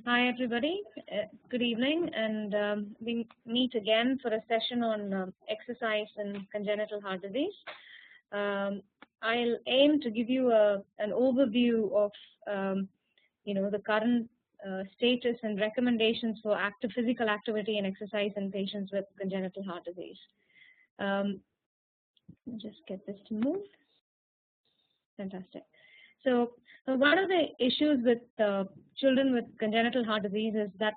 Hi everybody, good evening, and we meet again for a session on exercise and congenital heart disease. I'll aim to give you an overview of the current status and recommendations for physical activity and exercise in patients with congenital heart disease. Just get this to move. Fantastic. So one of the issues with children with congenital heart disease is that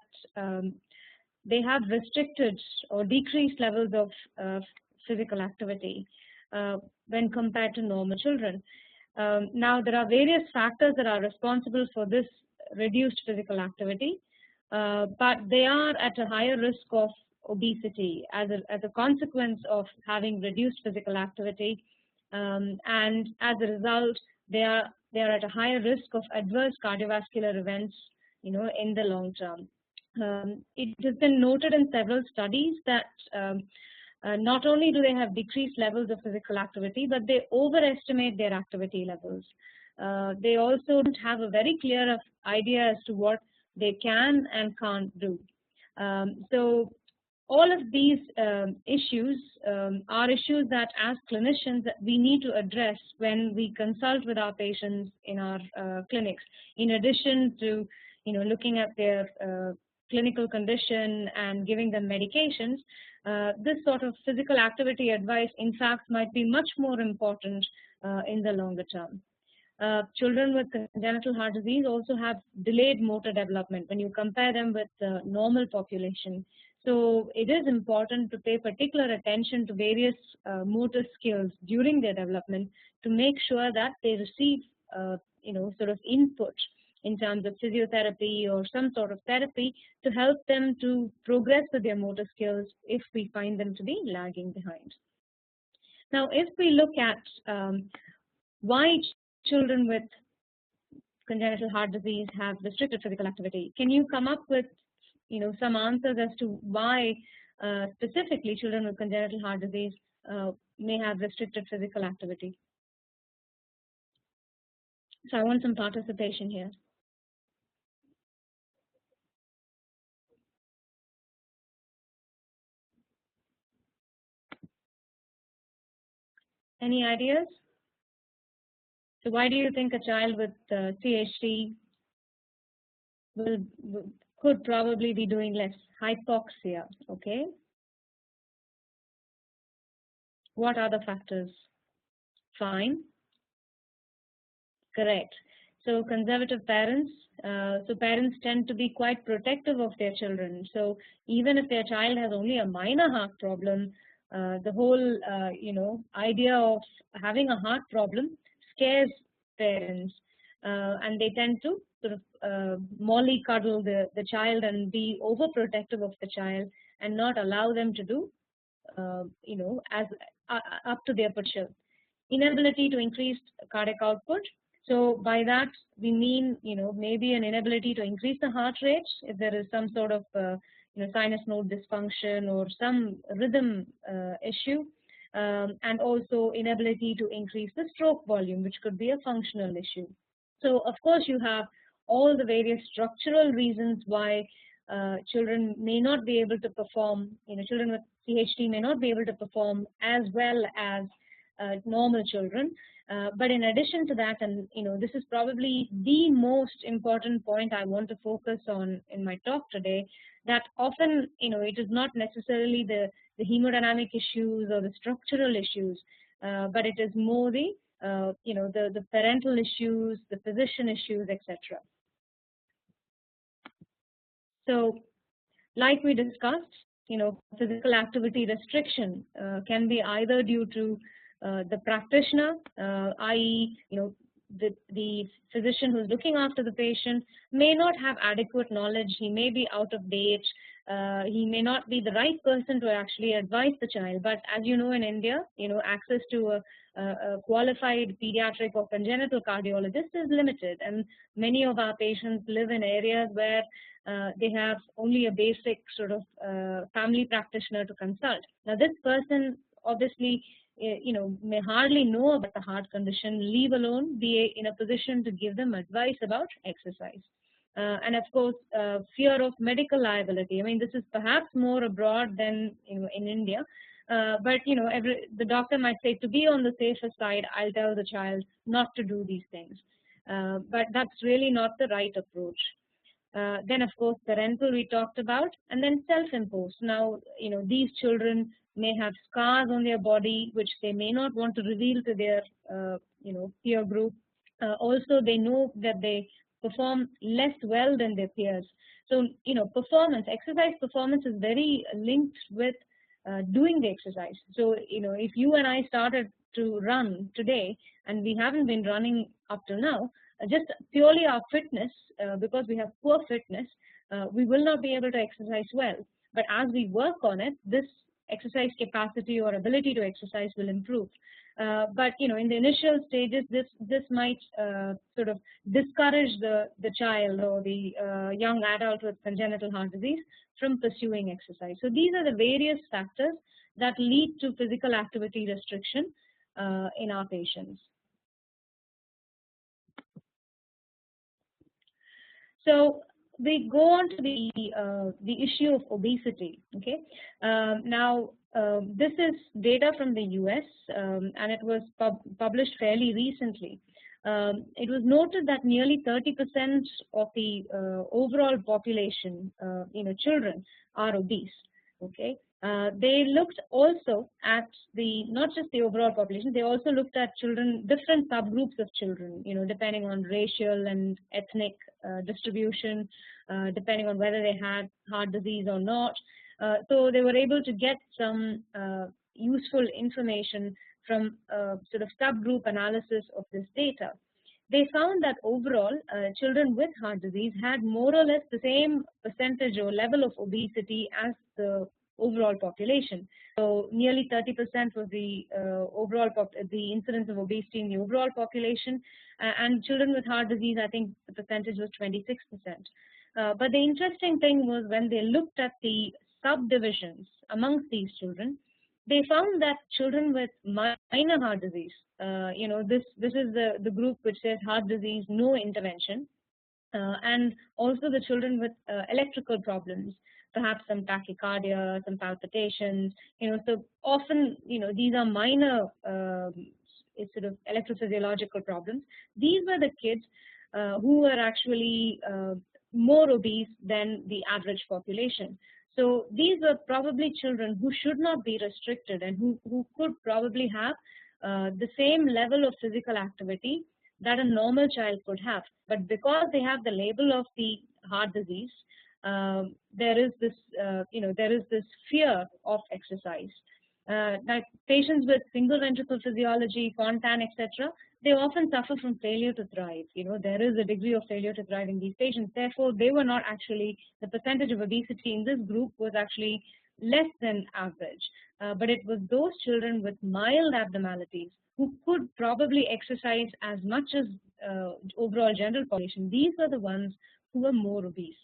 they have restricted or decreased levels of physical activity when compared to normal children. Now, there are various factors that are responsible for this reduced physical activity, but they are at a higher risk of obesity as a consequence of having reduced physical activity, and as a result, they are at a higher risk of adverse cardiovascular events, in the long term. It has been noted in several studies that not only do they have decreased levels of physical activity, but they overestimate their activity levels. They also don't have a very clear idea as to what they can and can't do. So all of these issues are issues that, as clinicians, that we need to address when we consult with our patients in our clinics. In addition to, looking at their clinical condition and giving them medications, this sort of physical activity advice, in fact, might be much more important in the longer term. Children with congenital heart disease also have delayed motor development when you compare them with the normal population. So it is important to pay particular attention to various motor skills during their development to make sure that they receive, sort of input in terms of physiotherapy or some sort of therapy to help them to progress with their motor skills if we find them to be lagging behind. Now, if we look at why children with congenital heart disease have restricted physical activity, can you come up with some answers as to why specifically children with congenital heart disease may have restricted physical activity? So I want some participation here. Any ideas? So why do you think a child with CHD could probably be doing less? Hypoxia, okay. What are the factors? Fine. Correct. So conservative parents, parents tend to be quite protective of their children. So even if their child has only a minor heart problem, the whole, idea of having a heart problem scares parents, and they tend to sort of mollycoddle the child and be overprotective of the child and not allow them to do, as up to their potential. Inability to increase cardiac output. So by that we mean, maybe an inability to increase the heart rate if there is some sort of sinus node dysfunction or some rhythm issue, and also inability to increase the stroke volume, which could be a functional issue. So of course you have all the various structural reasons why children may not be able to perform, children with CHD may not be able to perform as well as normal children. But in addition to that, and this is probably the most important point I want to focus on in my talk today, that often it is not necessarily the hemodynamic issues or the structural issues, but it is more the the parental issues, the physician issues, etc. So, like we discussed, physical activity restriction can be either due to the practitioner, i.e., the physician who's looking after the patient may not have adequate knowledge. He may be out of date. He may not be the right person to actually advise the child. But as you know, in India, access to a qualified pediatric or congenital cardiologist is limited, and many of our patients live in areas where they have only a basic sort of family practitioner to consult. Now, this person obviously may hardly know about the heart condition, leave alone be in a position to give them advice about exercise. and of course fear of medical liability. I mean, this is perhaps more abroad than in India, but the doctor might say, to be on the safer side, I'll tell the child not to do these things, but that's really not the right approach. Then of course parental we talked about, and then self-imposed. Now these children may have scars on their body which they may not want to reveal to their peer group. Also they know that they perform less well than their peers. So exercise performance is very linked with doing the exercise. So if you and I started to run today and we haven't been running up till now, just purely our fitness, because we have poor fitness, we will not be able to exercise well. But as we work on it, this exercise capacity or ability to exercise will improve. But in the initial stages, this might sort of discourage the child or the young adult with congenital heart disease from pursuing exercise. So these are the various factors that lead to physical activity restriction in our patients. So we go on to the issue of obesity. Okay, now this is data from the US, and it was published fairly recently. It was noted that nearly 30% of the overall population, children, are obese. Okay, they looked also at not just the overall population, they also looked at children, different subgroups of children, depending on racial and ethnic distribution, depending on whether they had heart disease or not. So they were able to get some useful information from sort of subgroup analysis of this data. They found that overall, children with heart disease had more or less the same percentage or level of obesity as the overall population. So nearly 30% was the overall the incidence of obesity in the overall population, and children with heart disease, I think the percentage was 26%. But the interesting thing was when they looked at the subdivisions amongst these children, they found that children with minor heart disease, this is the group which says heart disease, no intervention, and also the children with electrical problems, perhaps some tachycardia, some palpitations, so often, these are minor sort of electrophysiological problems. These were the kids who were actually more obese than the average population. So these were probably children who should not be restricted and who could probably have the same level of physical activity that a normal child could have. But because they have the label of the heart disease, there is this fear of exercise. Like patients with single ventricle physiology, Fontan, etc., they often suffer from failure to thrive. There is a degree of failure to thrive in these patients. Therefore, they were not actually, the percentage of obesity in this group was actually less than average. But it was those children with mild abnormalities who could probably exercise as much as overall general population. These were the ones who were more obese.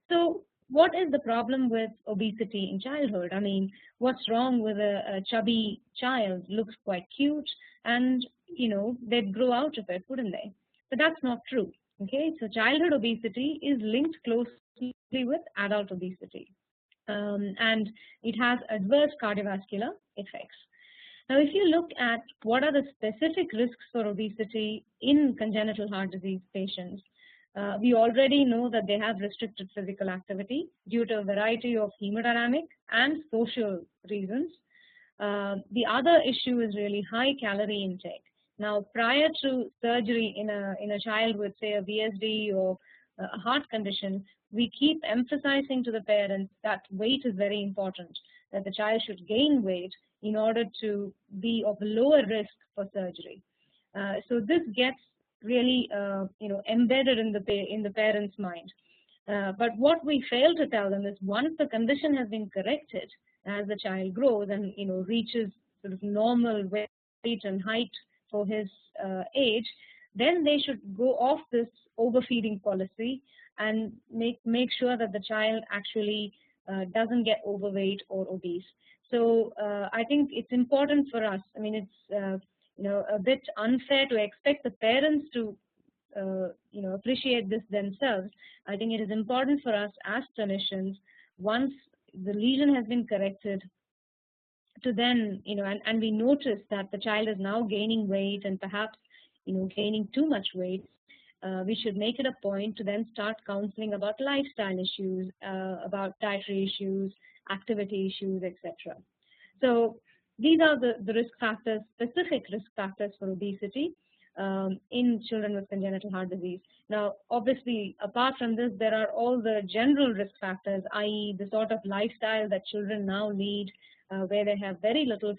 So what is the problem with obesity in childhood? I mean, what's wrong with a chubby child? Looks quite cute, and they'd grow out of it, wouldn't they? But that's not true. Okay, so childhood obesity is linked closely with adult obesity, and it has adverse cardiovascular effects. Now, if you look at what are the specific risks for obesity in congenital heart disease patients, we already know that they have restricted physical activity due to a variety of hemodynamic and social reasons. The other issue is really high calorie intake. Now, prior to surgery in a child with, say, a VSD or a heart condition, we keep emphasizing to the parents that weight is very important, that the child should gain weight in order to be of lower risk for surgery. So this gets really embedded in the parents' mind. But what we fail to tell them is once the condition has been corrected, as the child grows and reaches sort of normal weight and height for his age, then they should go off this overfeeding policy and make sure that the child actually doesn't get overweight or obese. So I think it's important for us. I mean, it's a bit unfair to expect the parents to appreciate this themselves, I think it is important for us as clinicians, once the lesion has been corrected, to then, and we notice that the child is now gaining weight and perhaps, gaining too much weight, we should make it a point to then start counseling about lifestyle issues, about dietary issues, activity issues, etc. So these are the risk factors, specific risk factors for obesity in children with congenital heart disease. Now, obviously, apart from this, there are all the general risk factors, i.e. the sort of lifestyle that children now lead, where they have very little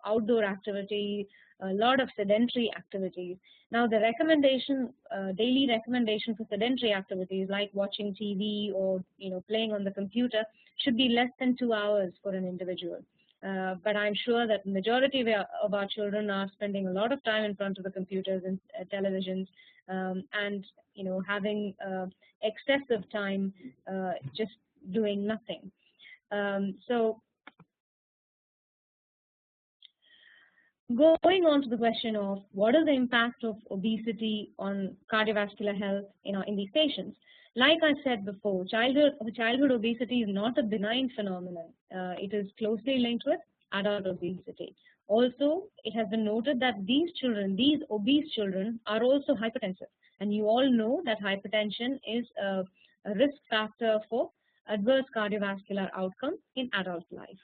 outdoor activity, a lot of sedentary activities. Now, the recommendation, daily recommendation for sedentary activities like watching TV or playing on the computer should be less than 2 hours for an individual. But I'm sure that the majority of our children are spending a lot of time in front of the computers and televisions, and having excessive time just doing nothing. So going on to the question of what is the impact of obesity on cardiovascular health in these patients. Like I said before, childhood obesity is not a benign phenomenon. It is closely linked with adult obesity. Also, it has been noted that these obese children, are also hypertensive. And you all know that hypertension is a risk factor for adverse cardiovascular outcomes in adult life.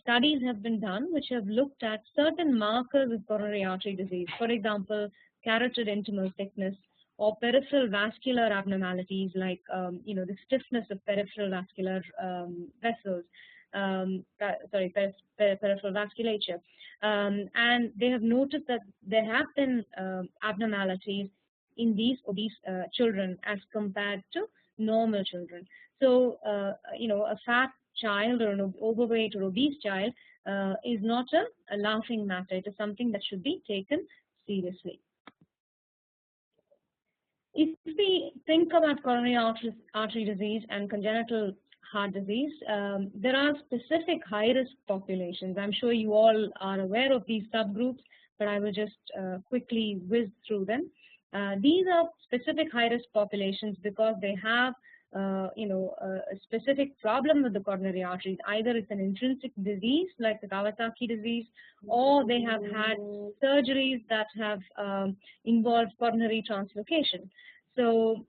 Studies have been done which have looked at certain markers of coronary artery disease, for example, carotid intimal thickness or peripheral vascular abnormalities like the stiffness of peripheral vascular vessels, peripheral vasculature, and they have noticed that there have been abnormalities in these obese children as compared to normal children. So a fat child or an overweight or obese child is not a laughing matter. It is something that should be taken seriously. If we think about coronary artery disease and congenital heart disease, there are specific high-risk populations. I'm sure you all are aware of these subgroups, but I will just quickly whiz through them. These are specific high-risk populations because they have a specific problem with the coronary arteries. Either it's an intrinsic disease like the Kawasaki disease, or they have had surgeries that have involved coronary translocation. So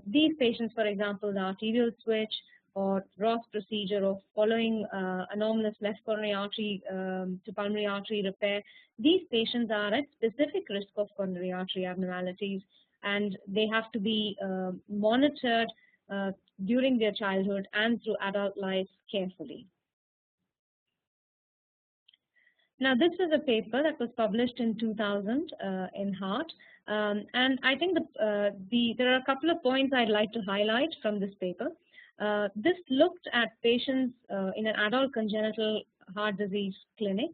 these patients, for example, the arterial switch or Ross procedure of following anomalous left coronary artery to pulmonary artery repair, these patients are at specific risk of coronary artery abnormalities, and they have to be monitored during their childhood and through adult life carefully. Now, this is a paper that was published in 2000 in Heart, and I think there are a couple of points I'd like to highlight from this paper. This looked at patients in an adult congenital heart disease clinic,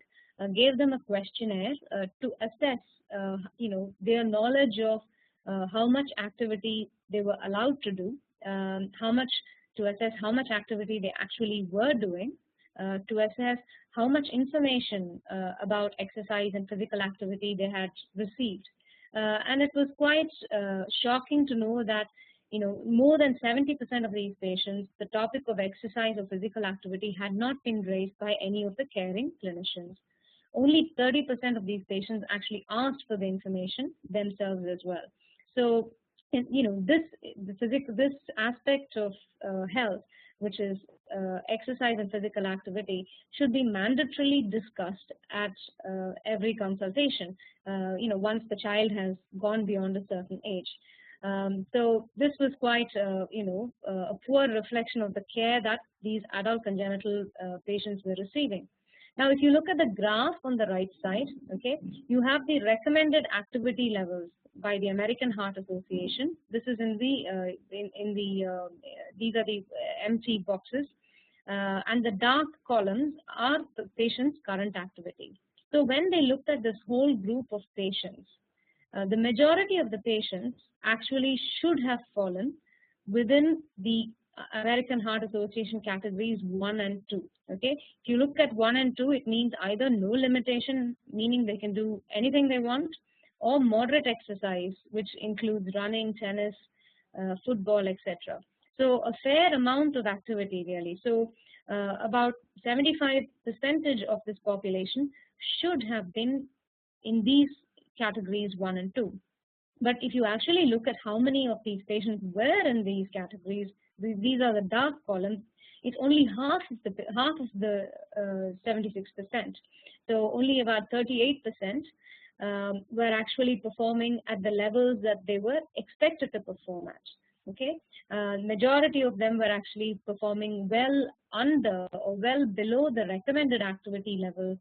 gave them a questionnaire to assess, their knowledge of how much activity they were allowed to do, to assess how much activity they actually were doing, to assess how much information about exercise and physical activity they had received. And it was quite shocking to know that more than 70% of these patients, the topic of exercise or physical activity had not been raised by any of the caring clinicians. Only 30% of these patients actually asked for the information themselves as well. So, this aspect of health, which is exercise and physical activity, should be mandatorily discussed at every consultation, once the child has gone beyond a certain age. So this was quite, a poor reflection of the care that these adult congenital patients were receiving. Now, if you look at the graph on the right side, okay, you have the recommended activity levels by the American Heart Association. This is in the these are the empty boxes, and the dark columns are the patient's current activity. So when they looked at this whole group of patients, the majority of the patients actually should have fallen within the American Heart Association categories 1 and 2. Okay, if you look at 1 and 2, it means either no limitation, meaning they can do anything they want, or moderate exercise, which includes running, tennis, football, etc. So a fair amount of activity really. So about 75% of this population should have been in these categories 1 and 2. But if you actually look at how many of these patients were in these categories, these are the dark columns, it's only half of the 76%. So only about 38% were actually performing at the levels that they were expected to perform at. Okay, majority of them were actually performing well under or well below the recommended activity level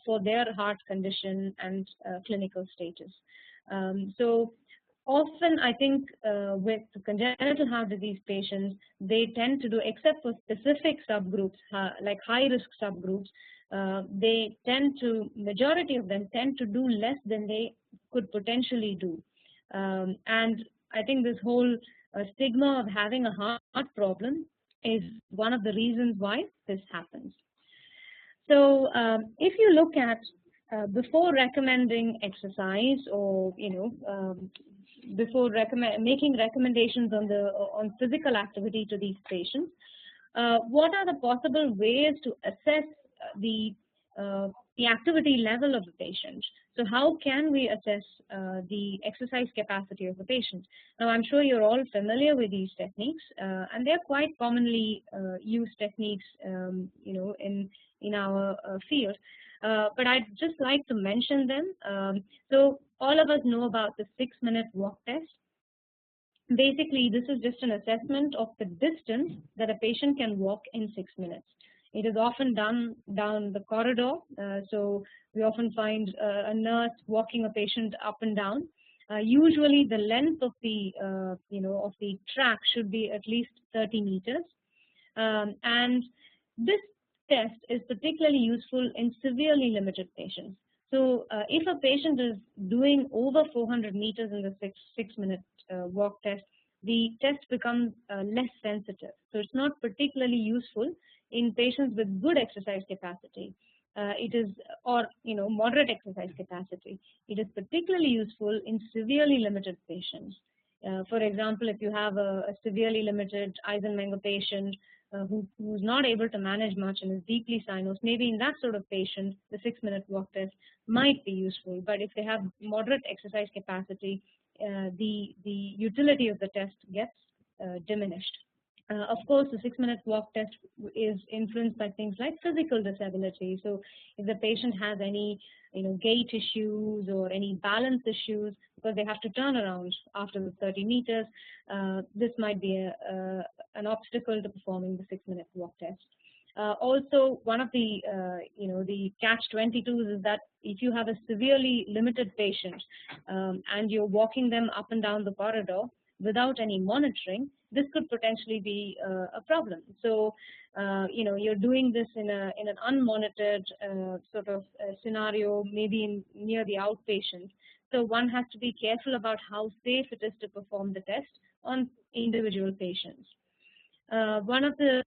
for their heart condition and clinical status. So often I think with congenital heart disease patients, they tend to do, except for specific subgroups like high risk subgroups, they tend to, majority of them tend to do less than they could potentially do. And I think this whole stigma of having a heart problem is one of the reasons why this happens. So if you look at before recommending exercise, or before making recommendations on physical activity to these patients, what are the possible ways to assess the activity level of the patient? So how can we assess the exercise capacity of the patient? Now I'm sure you're all familiar with these techniques, and they're quite commonly used techniques, in our field. But I'd just like to mention them. So all of us know about the 6-minute walk test. Basically, this is just an assessment of the distance that a patient can walk in 6 minutes. It is often done down the corridor, so we often find a nurse walking a patient up and down. Usually, the length of the of the track should be at least 30 meters, and this test is particularly useful in severely limited patients. So, if a patient is doing over 400 meters in the 6-minute walk test, the test becomes less sensitive. So, it's not particularly useful in patients with good exercise capacity. Or moderate exercise capacity. It is particularly useful in severely limited patients. For example, if you have a severely limited Eisenmenger patient who's not able to manage much and is deeply sinus, maybe in that sort of patient, the 6-minute walk test might be useful. But if they have moderate exercise capacity, the utility of the test gets diminished. Of course, the 6-minute walk test is influenced by things like physical disability. So if the patient has any gait issues or any balance issues because they have to turn around after the 30 meters, this might be an obstacle to performing the 6-minute walk test. Also, one of the the catch-22s is that if you have a severely limited patient and you're walking them up and down the corridor without any monitoring, this could potentially be a problem. So, you're doing this in an unmonitored sort of scenario, maybe near the outpatient. So one has to be careful about how safe it is to perform the test on individual patients. One of the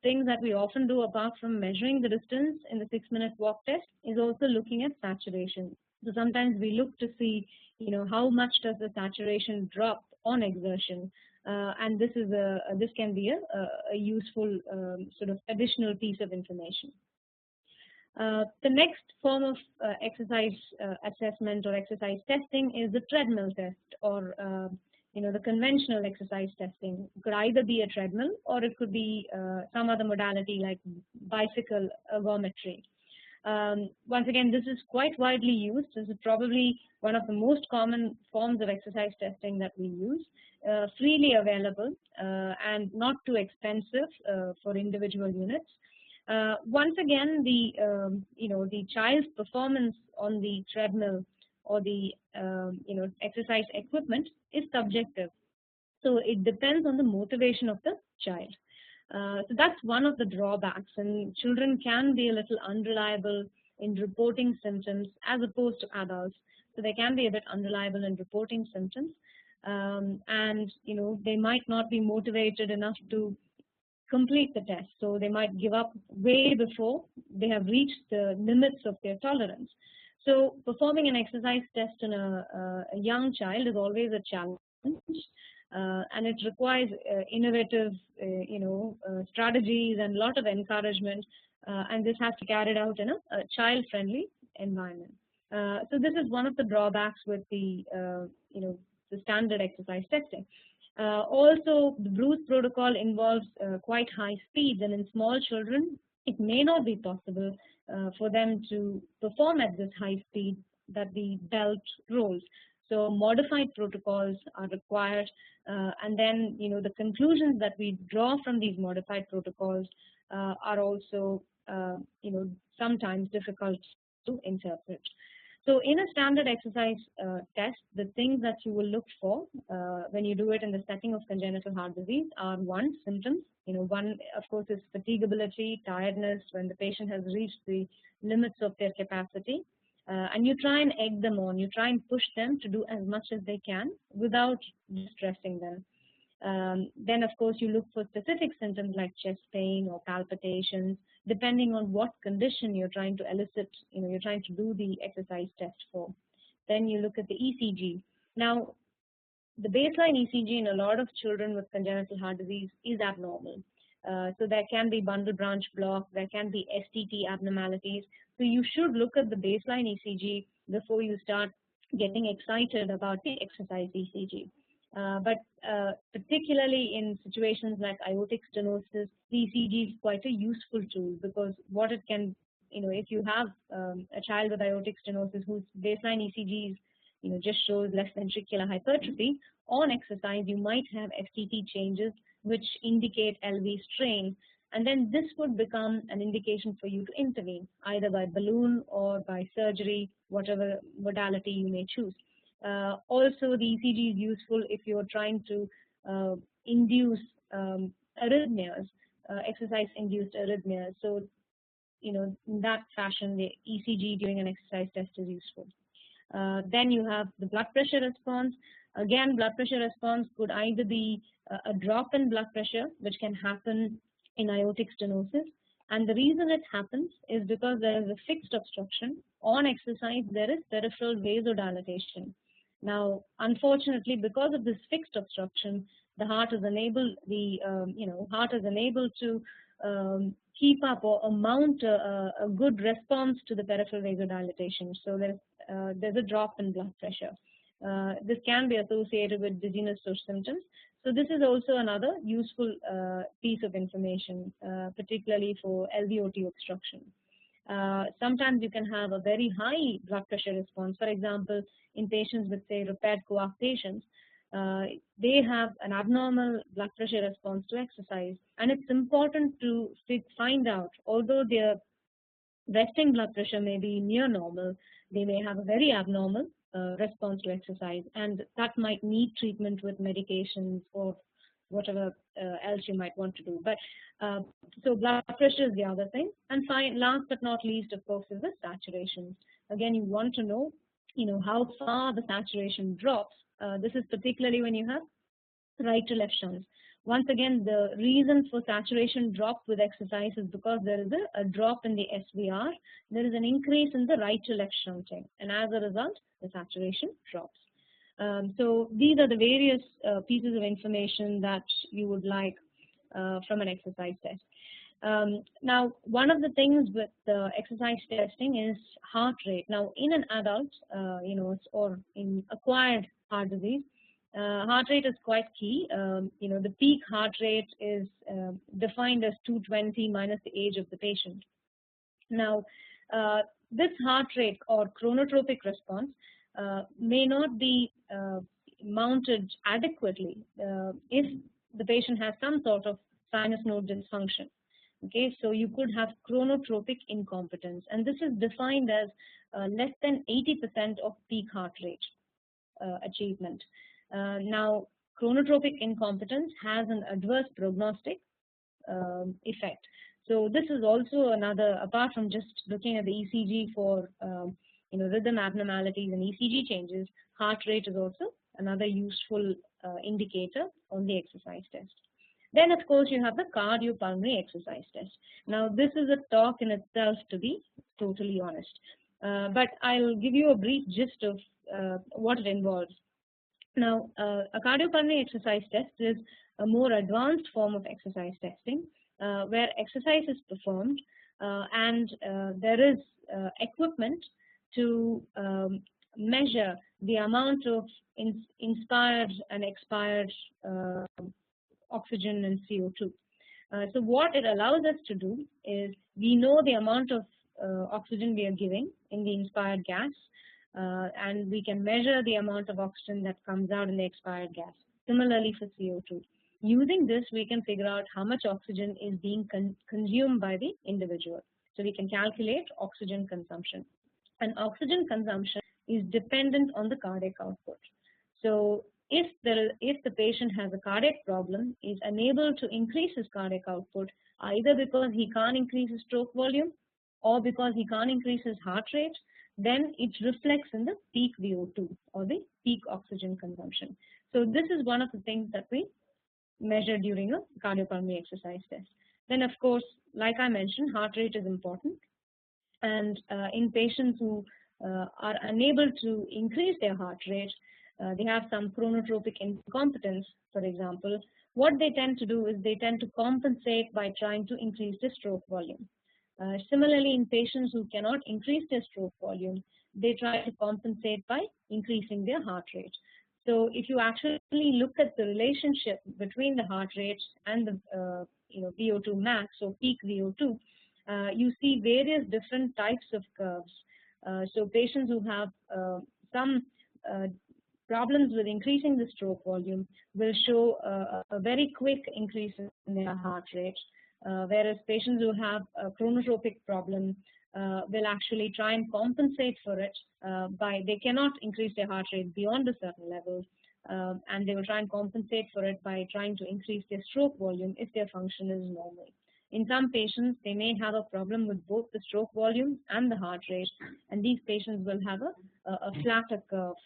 things that we often do, apart from measuring the distance in the 6-minute walk test, is also looking at saturation. So sometimes we look to see, how much does the saturation drop on exertion, and this can be a useful sort of additional piece of information. The next form of exercise assessment or exercise testing is the treadmill test, or the conventional exercise testing. It could either be a treadmill or it could be some other modality like bicycle ergometry. Once again, this is quite widely used. This is probably one of the most common forms of exercise testing that we use, freely available and not too expensive for individual units. Once again, the child's performance on the treadmill or the exercise equipment is subjective. So it depends on the motivation of the child. So that's one of the drawbacks, and children can be a little unreliable in reporting symptoms as opposed to adults. So they can be a bit unreliable in reporting symptoms, and they might not be motivated enough to complete the test. So they might give up way before they have reached the limits of their tolerance. So performing an exercise test in a young child is always a challenge, and it requires innovative, strategies and a lot of encouragement, and this has to be carried out in a child-friendly environment. So this is one of the drawbacks with the standard exercise testing. Also, the Bruce protocol involves quite high speeds, and in small children, it may not be possible for them to perform at this high speed that the belt rolls. So modified protocols are required, and then the conclusions that we draw from these modified protocols are also sometimes difficult to interpret. So in a standard exercise test, the things that you will look for when you do it in the setting of congenital heart disease are one, symptoms. One of course is fatigability, tiredness when the patient has reached the limits of their capacity. And you try and egg them on, you try and push them to do as much as they can without distressing them. Then of course you look for specific symptoms like chest pain or palpitations, depending on what condition you're trying to elicit, you're trying to do the exercise test for. Then you look at the ECG. Now, the baseline ECG in a lot of children with congenital heart disease is abnormal. So there can be bundle branch block, there can be STT abnormalities. So you should look at the baseline ECG before you start getting excited about the exercise ECG. But particularly in situations like aortic stenosis, the ECG is quite a useful tool, because what it can, if you have a child with aortic stenosis whose baseline ECG is, just shows left ventricular hypertrophy, on exercise you might have STT changes which indicate LV strain, and then this would become an indication for you to intervene, either by balloon or by surgery, whatever modality you may choose. Also, the ECG is useful if you're trying to induce arrhythmias, exercise-induced arrhythmias. So, in that fashion, the ECG during an exercise test is useful. Then you have the blood pressure response. Again, blood pressure response could either be a drop in blood pressure, which can happen in aortic stenosis. And the reason it happens is because there is a fixed obstruction. On exercise, there is peripheral vasodilatation. Now, unfortunately, because of this fixed obstruction, the heart is unable, to keep up or mount a good response to the peripheral vasodilatation. So there's a drop in blood pressure. This can be associated with dizziness or symptoms. So this is also another useful piece of information, particularly for LVOT obstruction. Sometimes you can have a very high blood pressure response. For example, in patients with, say, repaired coarctations, they have an abnormal blood pressure response to exercise. And it's important to find out, although their resting blood pressure may be near normal, they may have a very abnormal response to exercise, and that might need treatment with medications or whatever else you might want to do. But so blood pressure is the other thing. And last but not least, of course, is the saturation. Again, you want to know, how far the saturation drops. This is particularly when you have right to left shunts. Once again, the reason for saturation drop with exercise is because there is a drop in the SVR. There is an increase in the right to left shunting, and as a result, the saturation drops. So these are the various pieces of information that you would like from an exercise test. Now, one of the things with exercise testing is heart rate. Now, in an adult, or in acquired heart disease, heart rate is quite key. The peak heart rate is defined as 220 minus the age of the patient. Now, this heart rate or chronotropic response may not be mounted adequately if the patient has some sort of sinus node dysfunction. Okay, so you could have chronotropic incompetence, and this is defined as less than 80% of peak heart rate achievement. Now, chronotropic incompetence has an adverse prognostic effect. So this is also another, apart from just looking at the ECG for rhythm abnormalities and ECG changes, heart rate is also another useful indicator on the exercise test. Then, of course, you have the cardiopulmonary exercise test. Now, this is a talk in itself, to be totally honest. but I'll give you a brief gist of what it involves. Now, a cardiopulmonary exercise test is a more advanced form of exercise testing where exercise is performed and there is equipment to measure the amount of inspired and expired oxygen and CO2. So what it allows us to do is we know the amount of oxygen we are giving in the inspired gas, and we can measure the amount of oxygen that comes out in the expired gas. Similarly for CO2. Using this, we can figure out how much oxygen is being consumed by the individual. So we can calculate oxygen consumption. And oxygen consumption is dependent on the cardiac output. So if the patient has a cardiac problem, is unable to increase his cardiac output, either because he can't increase his stroke volume or because he can't increase his heart rate, then it reflects in the peak VO2 or the peak oxygen consumption. So this is one of the things that we measure during a cardiopulmonary exercise test. Then of course, like I mentioned, heart rate is important. And in patients who are unable to increase their heart rate, they have some chronotropic incompetence, for example, what they tend to do is they tend to compensate by trying to increase the stroke volume. Similarly, in patients who cannot increase their stroke volume, they try to compensate by increasing their heart rate. So if you actually look at the relationship between the heart rate and the VO2 max, or peak VO2, you see various different types of curves. So patients who have some problems with increasing the stroke volume will show a very quick increase in their heart rate, whereas patients who have a chronotropic problem will actually try and compensate for it by they cannot increase their heart rate beyond a certain level, and they will try and compensate for it by trying to increase their stroke volume if their function is normal. In some patients, they may have a problem with both the stroke volume and the heart rate, and these patients will have a flatter curve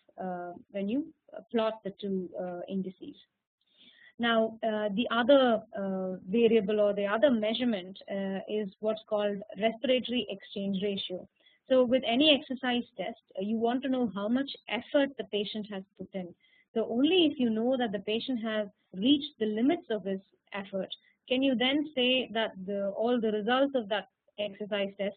when you plot the two indices. Now, the other variable or the other measurement is what's called respiratory exchange ratio. So with any exercise test, you want to know how much effort the patient has put in. So only if you know that the patient has reached the limits of his effort, can you then say that all the results of that exercise test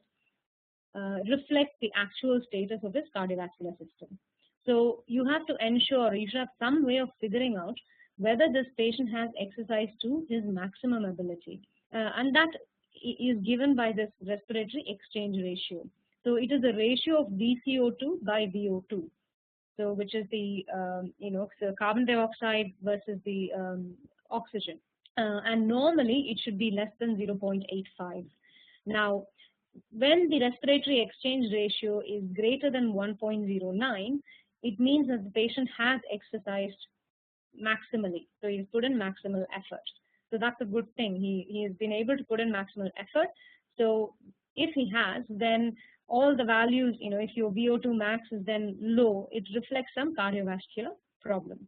reflect the actual status of his cardiovascular system. So you have to ensure, you should have some way of figuring out whether this patient has exercised to his maximum ability. And that is given by this respiratory exchange ratio. So it is a ratio of VCO2 by VO2. So which is the, so carbon dioxide versus the oxygen. And normally it should be less than 0.85. Now, when the respiratory exchange ratio is greater than 1.09, it means that the patient has exercised maximally. So he's put in maximal effort. So that's a good thing. He has been able to put in maximal effort. So if he has, then all the values, if your VO2 max is then low, it reflects some cardiovascular problem.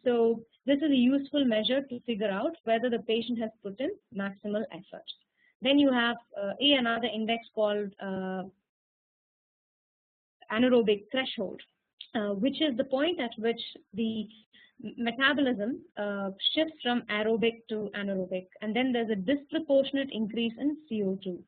So this is a useful measure to figure out whether the patient has put in maximal effort. Then you have another index called anaerobic threshold, which is the point at which the metabolism shifts from aerobic to anaerobic, and then there's a disproportionate increase in CO2.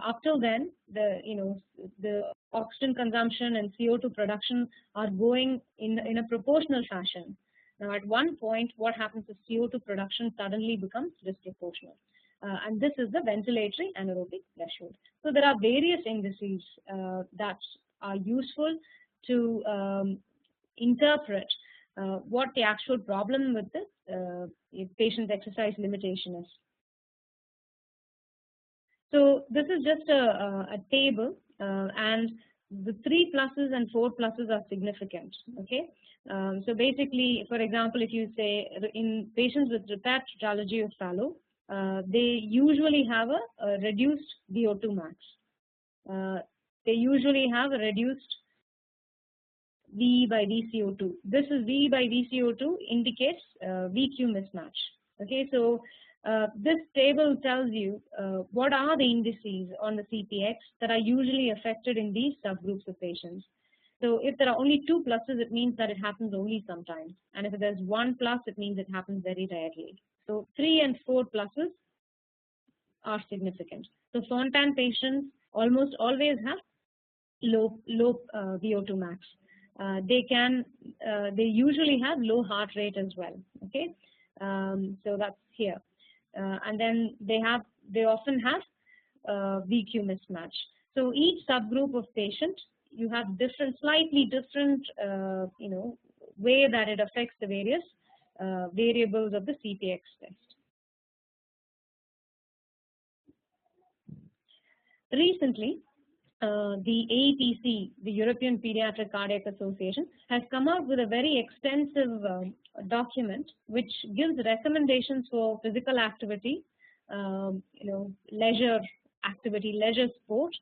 Up till then, the oxygen consumption and CO2 production are going in a proportional fashion. Now, at one point, what happens is CO2 production suddenly becomes disproportional. And this is the ventilatory anaerobic threshold. So there are various indices that are useful to interpret what the actual problem with the patient's exercise limitation is. So this is just a table, and the 3 pluses and 4 pluses are significant. Okay. So basically, for example, if you say in patients with repaired tetralogy of Fallot, they usually have a reduced VO2 max. They usually have a reduced V by VCO2. This is V by VCO2 indicates VQ mismatch. Okay, so This table tells you what are the indices on the CPX that are usually affected in these subgroups of patients. So if there are only 2 pluses, it means that it happens only sometimes. And if there's 1 plus, it means it happens very rarely. So 3 and 4 pluses are significant. So Fontan patients almost always have low VO2 max. They usually have low heart rate as well. Okay, so that's here, and then they often have VQ mismatch. So each subgroup of patients, you have slightly different, way that it affects the various variables of the CPX test. Recently, the AEPC, the European Pediatric Cardiac Association, has come out with a very extensive document which gives recommendations for physical activity, leisure activity, leisure sport,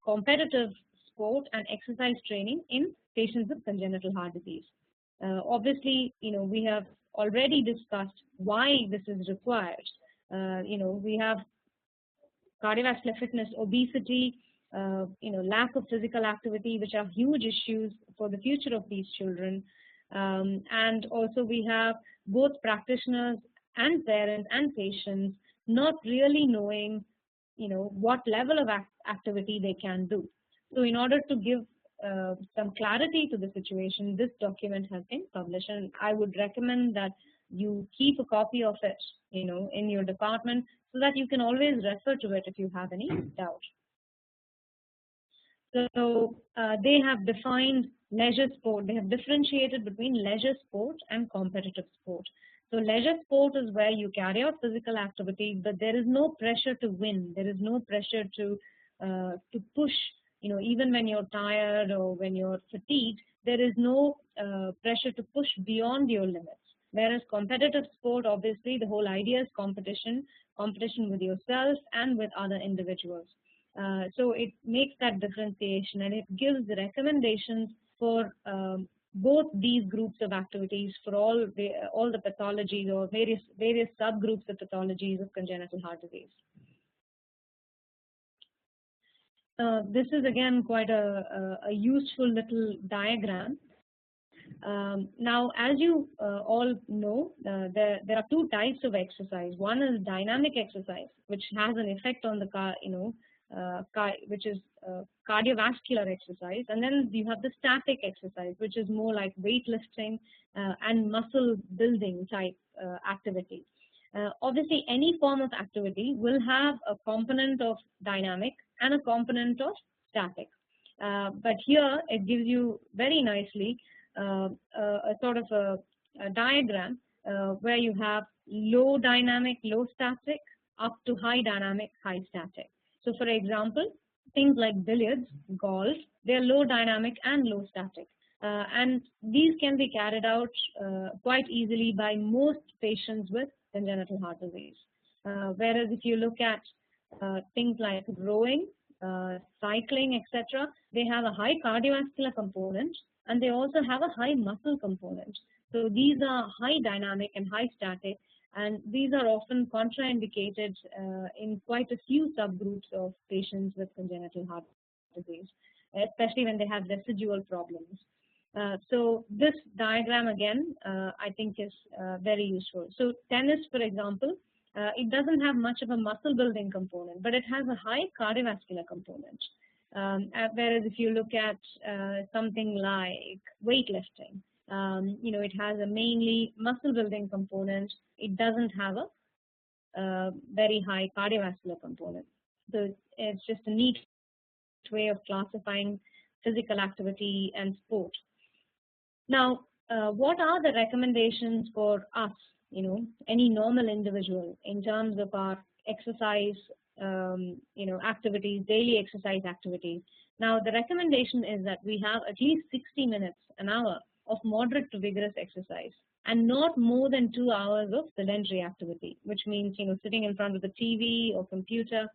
competitive sport, and exercise training in patients with congenital heart disease. Obviously, we have already discussed why this is required. We have cardiovascular fitness, obesity, lack of physical activity, which are huge issues for the future of these children. And also we have both practitioners and parents and patients not really knowing, what level of activity they can do. So in order to give some clarity to the situation, this document has been published, and I would recommend that you keep a copy of it, in your department, so that you can always refer to it if you have any doubt. So they have defined leisure sport. They have differentiated between leisure sport and competitive sport. So leisure sport is where you carry out physical activity, but there is no pressure to win. There is no pressure to push. Even when you're tired or when you're fatigued, there is no pressure to push beyond your limits. Whereas competitive sport, obviously, the whole idea is competition with yourself and with other individuals. So it makes that differentiation, and it gives the recommendations for both these groups of activities for all the pathologies or various subgroups of pathologies of congenital heart disease. This is again quite a useful little diagram. Now, as you all know, there are 2 types of exercise. One is dynamic exercise, which has an effect on the which is cardiovascular exercise, and then you have the static exercise, which is more like weightlifting and muscle building type activity. Obviously, any form of activity will have a component of dynamic and a component of static. But here it gives you very nicely a sort of a diagram where you have low dynamic, low static, up to high dynamic, high static. So for example, things like billiards, golf, they're low dynamic and low static. And these can be carried out quite easily by most patients with congenital heart disease. Whereas if you look at things like rowing, cycling, etc., they have a high cardiovascular component and they also have a high muscle component. So these are high dynamic and high static, and these are often contraindicated in quite a few subgroups of patients with congenital heart disease, especially when they have residual problems. So this diagram again, I think is very useful. So tennis, for example, it doesn't have much of a muscle building component, but it has a high cardiovascular component. Whereas if you look at something like weightlifting, it has a mainly muscle building component. It doesn't have a very high cardiovascular component. So it's just a neat way of classifying physical activity and sport. Now, what are the recommendations for us, any normal individual in terms of our exercise, activities, daily exercise activities? Now, the recommendation is that we have at least 60 minutes, an hour of moderate to vigorous exercise, and not more than 2 hours of sedentary activity, which means, sitting in front of the TV or computer.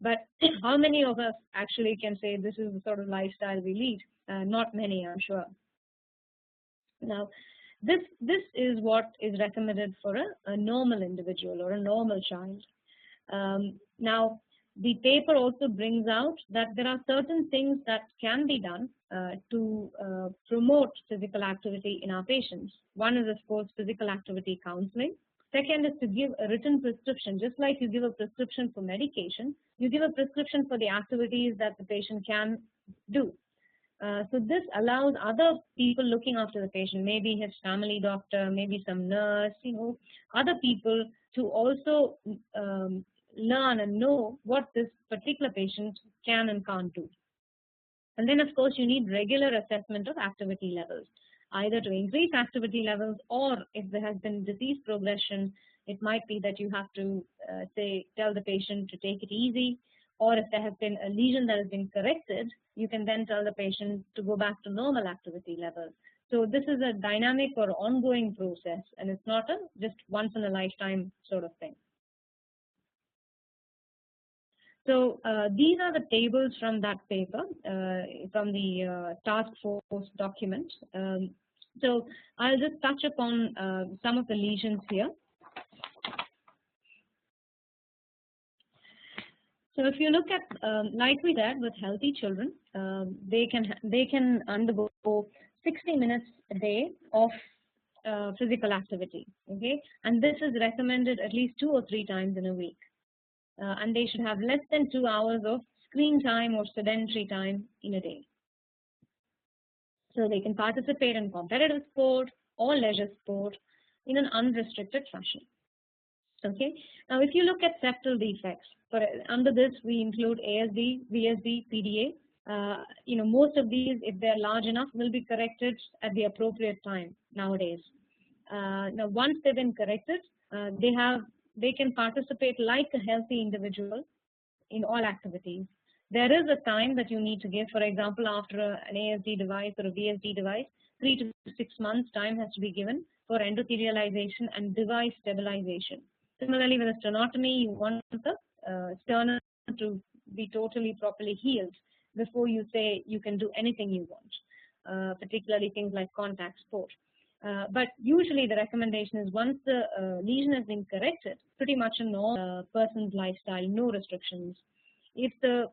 But how many of us actually can say this is the sort of lifestyle we lead? Not many, I'm sure. Now, This is what is recommended for a normal individual or a normal child. Now, the paper also brings out that there are certain things that can be done to promote physical activity in our patients. One is, of course, physical activity counseling. Second is to give a written prescription. Just like you give a prescription for medication, you give a prescription for the activities that the patient can do. So this allows other people looking after the patient, maybe his family doctor, maybe some nurse, other people, to also learn and know what this particular patient can and can't do. And then, of course, you need regular assessment of activity levels, either to increase activity levels, or if there has been disease progression, it might be that you have to, tell the patient to take it easy, or if there has been a lesion that has been corrected, you can then tell the patient to go back to normal activity levels. So this is a dynamic or ongoing process, and it's not a just once in a lifetime sort of thing. So these are the tables from that paper, from the task force document. So I'll just touch upon some of the lesions here. So if you look at, like we said, with healthy children, they can undergo 60 minutes a day of physical activity. Okay, and this is recommended at least 2 or 3 times in a week. And they should have less than 2 hours of screen time or sedentary time in a day. So they can participate in competitive sport or leisure sport in an unrestricted fashion. Okay. Now, if you look at septal defects, under this we include ASD, VSD, PDA. Most of these, if they're large enough, will be corrected at the appropriate time nowadays. Now, once they've been corrected, they can participate like a healthy individual in all activities. There is a time that you need to give. For example, after an ASD device or a VSD device, 3 to 6 months time has to be given for endothelialization and device stabilization. Similarly, with a sternotomy, you want the sternum to be totally properly healed before you say you can do anything you want, particularly things like contact sport. But usually the recommendation is once the lesion has been corrected, pretty much a normal person's lifestyle, no restrictions. If the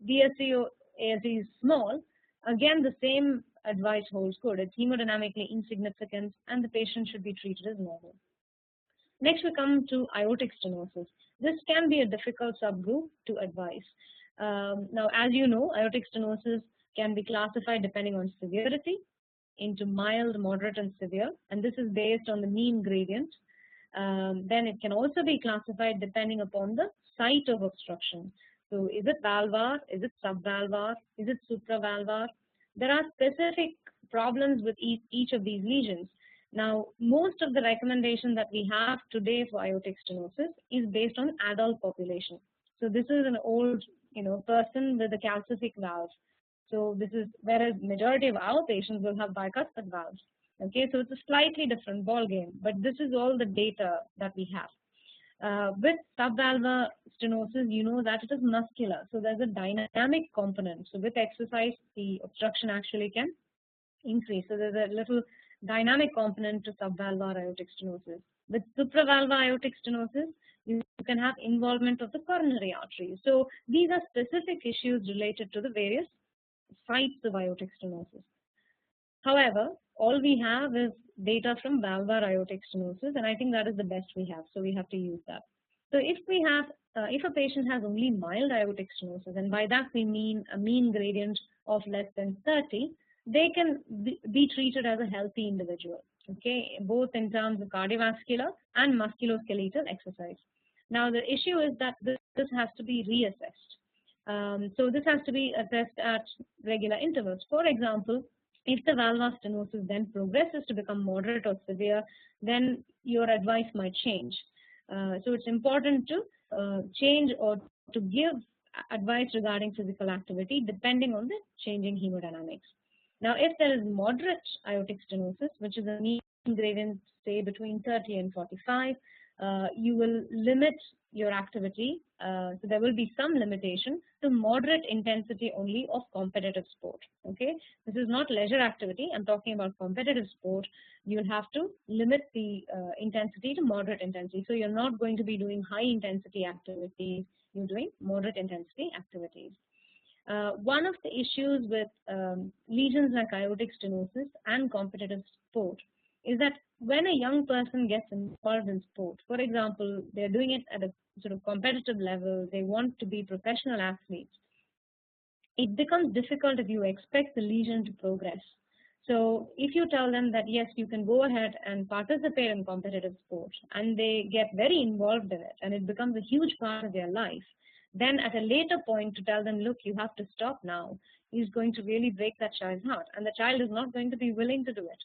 VSD or ASD is small, again the same advice holds good. It's hemodynamically insignificant and the patient should be treated as normal. Next we come to aortic stenosis. This can be a difficult subgroup to advise. Now, as you know, aortic stenosis can be classified depending on severity into mild, moderate, and severe, and this is based on the mean gradient. Then it can also be classified depending upon the site of obstruction. So is it valvar, is it subvalvar, is it supravalvar? There are specific problems with each of these lesions. Now, most of the recommendation that we have today for aortic stenosis is based on adult population. So this is an old, person with a calcific valve. So this is, whereas majority of our patients will have bicuspid valves. Okay, so it's a slightly different ball game, but this is all the data that we have. With subvalvar stenosis, you know that it is muscular, so there's a dynamic component. So with exercise, the obstruction actually can increase. So there's a little dynamic component to subvalvar aortic stenosis. With supravalvar aortic stenosis, you can have involvement of the coronary arteries. So these are specific issues related to the various sites of aortic stenosis. However, all we have is data from valvar aortic stenosis, and I think that is the best we have, so we have to use that. So if we have, if a patient has only mild aortic stenosis, and by that we mean a mean gradient of less than 30, they can be treated as a healthy individual, okay, both in terms of cardiovascular and musculoskeletal exercise. Now, the issue is that this has to be reassessed. So this has to be assessed at regular intervals. For example, if the valvar stenosis then progresses to become moderate or severe, then your advice might change. So it's important to change or to give advice regarding physical activity depending on the changing hemodynamics. Now, if there is moderate aortic stenosis, which is a mean gradient, say between 30 and 45, you will limit your activity. So there will be some limitation to moderate intensity only of competitive sport. Okay, this is not leisure activity. I'm talking about competitive sport. You'll have to limit the intensity to moderate intensity. So you're not going to be doing high intensity activities. You're doing moderate intensity activities. One of the issues with lesions like aortic stenosis and competitive sport is that when a young person gets involved in sport, for example, they're doing it at a sort of competitive level, they want to be professional athletes, it becomes difficult if you expect the lesion to progress. So if you tell them that yes, you can go ahead and participate in competitive sports, and they get very involved in it and it becomes a huge part of their life, then at a later point to tell them, look, you have to stop now, is going to really break that child's heart, and the child is not going to be willing to do it.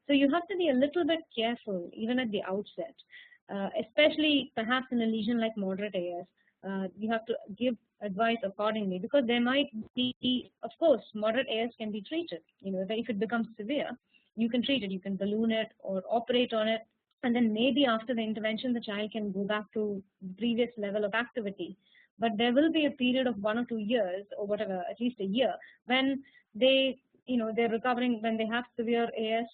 So you have to be a little bit careful even at the outset, especially perhaps in a lesion like moderate AS. You have to give advice accordingly, because there might be, of course, moderate AS can be treated. You know, if it becomes severe, you can treat it, you can balloon it or operate on it, and then maybe after the intervention, the child can go back to the previous level of activity. But there will be a period of 1 or 2 years, or whatever, at least a year, when they're recovering, when they have severe AS,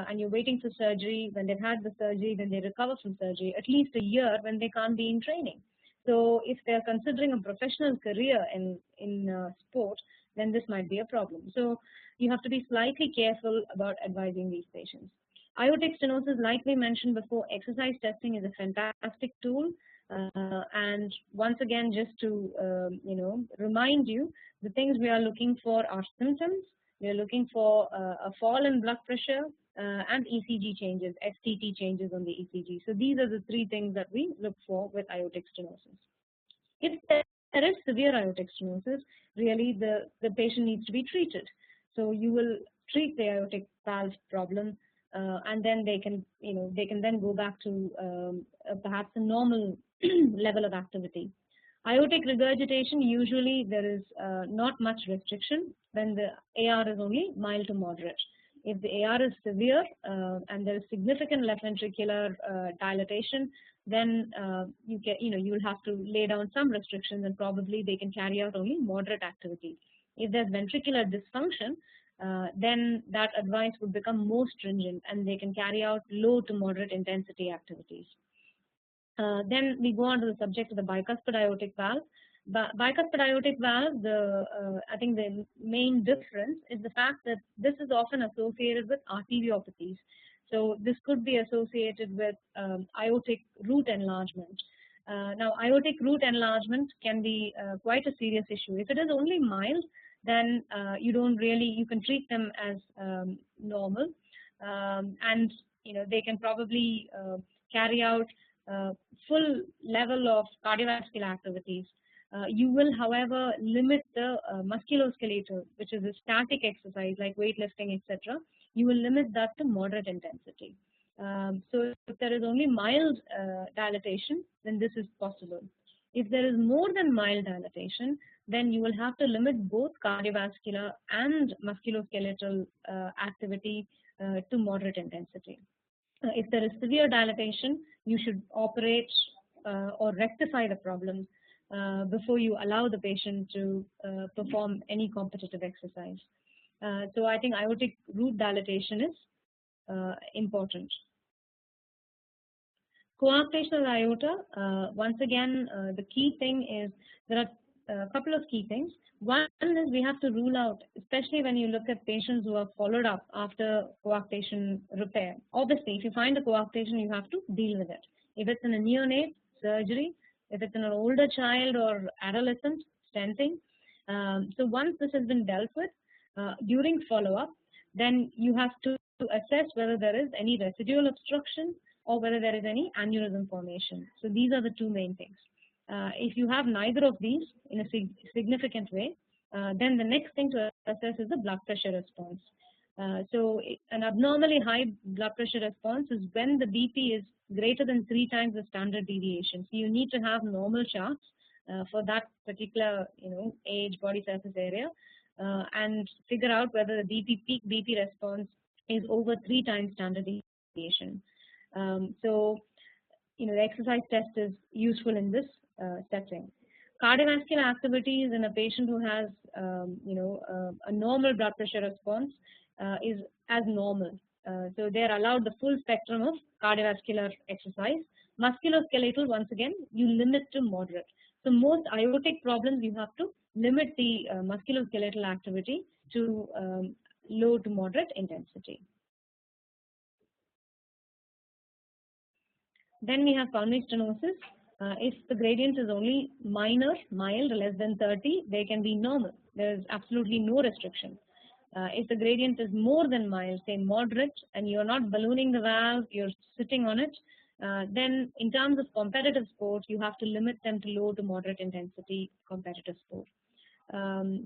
and you're waiting for surgery. When they've had the surgery, then they recover from surgery. At least a year when they can't be in training. So if they're considering a professional career in sport, then this might be a problem. So you have to be slightly careful about advising these patients. Aortic stenosis, like we mentioned before, exercise testing is a fantastic tool. And once again, just to remind you, the things we are looking for are symptoms. We are looking for a fall in blood pressure and ECG changes, STT changes on the ECG. So these are the 3 things that we look for with aortic stenosis. If there is severe aortic stenosis, really the patient needs to be treated. So you will treat the aortic valve problem, and then they can then go back to perhaps a normal level of activity. Aortic regurgitation, usually there is not much restriction when the AR is only mild to moderate. If the AR is severe and there is significant left ventricular dilatation, then you will have to lay down some restrictions, and probably they can carry out only moderate activity. If there's ventricular dysfunction, then that advice would become more stringent, and they can carry out low to moderate intensity activities. Then we go on to the subject of the bicuspid aortic valve. Bicuspid aortic valve, I think the main difference is the fact that this is often associated with arteriopathies. So this could be associated with aortic root enlargement. Now, aortic root enlargement can be quite a serious issue. If it is only mild, then you can treat them as normal, and they can probably carry out full level of cardiovascular activities. You will, however, limit the musculoskeletal, which is a static exercise like weightlifting, etc. You will limit that to moderate intensity. So if there is only mild dilatation, then this is possible. If there is more than mild dilatation, then you will have to limit both cardiovascular and musculoskeletal activity to moderate intensity. If there is severe dilatation, you should operate or rectify the problem before you allow the patient to perform any competitive exercise. So I think aortic root dilatation is important. Coarctation of the aorta, once again, the key thing is there are a couple of key things. One is we have to rule out, especially when you look at patients who are followed up after coarctation repair. Obviously, if you find a coarctation, you have to deal with it. If it's in a neonate, surgery. If it's in an older child or adolescent, stenting. So once this has been dealt with, during follow-up, then you have to assess whether there is any residual obstruction or whether there is any aneurysm formation. So these are the 2 main things. If you have neither of these in a significant way, then the next thing to assess is the blood pressure response. So an abnormally high blood pressure response is when the BP is greater than 3 times the standard deviation. So you need to have normal charts for that particular age, body surface area, and figure out whether the peak BP response is over 3 times standard deviation. So the exercise test is useful in this setting. Cardiovascular activities in a patient who has a normal blood pressure response is as normal. So they are allowed the full spectrum of cardiovascular exercise. Musculoskeletal, once again, you limit to moderate. So most aortic problems, you have to limit the musculoskeletal activity to low to moderate intensity. Then we have pulmonary stenosis. If the gradient is only minor, mild, less than 30, they can be normal. There is absolutely no restriction. If the gradient is more than mild, say moderate, and you're not ballooning the valve, you're sitting on it, then in terms of competitive sport, you have to limit them to low to moderate intensity competitive sport.